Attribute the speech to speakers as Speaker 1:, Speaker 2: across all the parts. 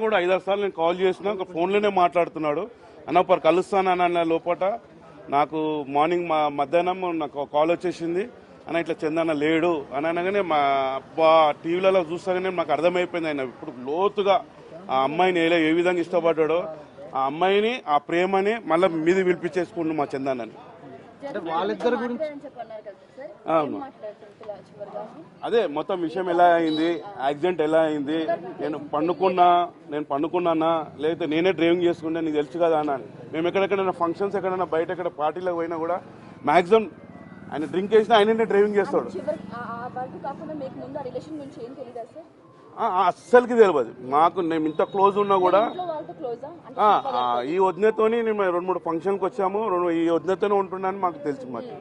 Speaker 1: కూడా 5-6 సార్లు నేను కాల్ చేసినా ఫోన్లోనే మాట్లాడుతున్నాడు. అన్న ఒకరు కలుస్తానన్న లోపట నాకు మార్నింగ్ మధ్యాహ్నం నాకు కాల్ వచ్చేసింది, అన్న ఇట్లా చందన్న లేడు అని అనగానే మా అబ్బా టీవీలలో చూస్తాగానే నాకు అర్థమైపోయింది ఆయన ఇప్పుడు లోతుగా ఆ అమ్మాయిని ఏ విధంగా ఇష్టపడ్డాడో, ఆ అమ్మాయిని ఆ ప్రేమని మళ్ళీ మీది పిలిపించేసుకుంటు మా చందన్నని.
Speaker 2: వాళ్ళిద్దరి గురించి
Speaker 1: అదే మొత్తం విషయం ఎలా అయింది, యాక్సిడెంట్ ఎలా అయింది, నేను పండుకున్నానా లేకపోతే నేనే డ్రైవింగ్ చేసుకుంటే నీకు తెలుసు కదా అన్న. మేము ఎక్కడెక్కడైనా ఫంక్షన్స్ ఎక్కడైనా బయట ఎక్కడ పార్టీలకు పోయినా కూడా మాక్సిమం ఆయన డ్రింక్ చేసినా ఆయననే డ్రైవింగ్ చేస్తాడు. అస్సలకి తెలియదు మాకు. మేము ఇంత క్లోజ్ ఉన్నా కూడా ఈ వదినతోని మేము 2-3 ఫంక్షన్కి వచ్చాము, ఈ వదినతోనే ఉంటున్నాను మాకు తెలుసు. మాకు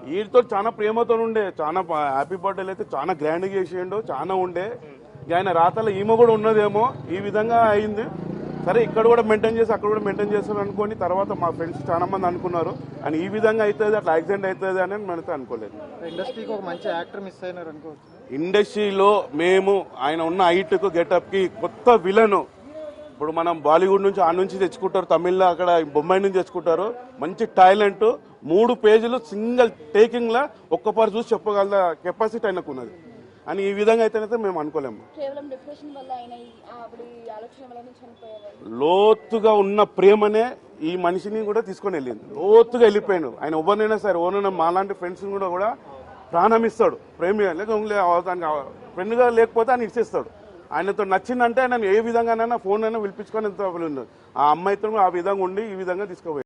Speaker 1: వీటితో చాలా ప్రేమతో ఉండే, చాలా హ్యాపీ బర్త్డేలు అయితే చాలా గ్రాండ్గా చేసేయండు, చాలా ఉండే. ఆయన రాతలో ఈమె కూడా ఉన్నదేమో ఈ విధంగా అయింది. సరే ఇక్కడ కూడా మెయింటైన్ చేసి అక్కడ కూడా మెయింటైన్ చేస్తారు అనుకోని తర్వాత మా ఫ్రెండ్స్ చాలా మంది అనుకున్నారు అని ఈ విధంగా అవుతుంది, అట్లా యాక్సిడెంట్ అవుతుంది అని మనతో అనుకోలేదు.
Speaker 2: ఇండస్ట్రీకి ఒక మంచి యాక్టర్ మిస్ అయినారు అనుకోవచ్చు.
Speaker 1: ఇండస్ట్రీలో మేము ఆయన ఉన్న హైట్కు గెటప్కి కొత్త విలను ఇప్పుడు మనం బాలీవుడ్ నుంచి ఆ నుంచి తెచ్చుకుంటారు, తమిళ్లో అక్కడ బొంబాయి నుంచి తెచ్చుకుంటారు. మంచి టాలెంట్ 3 పేజీలు సింగిల్ టేకింగ్ లా ఒక్కపారు చూసి చెప్పగల కెపాసిటీ ఆయనకు ఉన్నది అని ఈ విధంగా అయితేనైతే మేము అనుకోలేము. లోతుగా ఉన్న ప్రేమనే ఈ మనిషిని కూడా తీసుకొని వెళ్ళింది, లోతుగా వెళ్ళిపోయాడు. ఆయన ఎవరినైనా సరే ఎవరైనా మాలాంటి ఫ్రెండ్స్ కూడా ప్రాణం ఇస్తాడు, ప్రేమ లేక ఫ్రెండ్గా లేకపోతే ఆయన ఇచ్చేస్తాడు. ఆయనతో నచ్చిందంటే ఆయన ఏ విధంగానైనా ఫోన్ అయినా పిలిపించుకొని ఆ అమ్మాయితో ఆ విధంగా ఉండి ఈ విధంగా తీసుకుపోయాడు.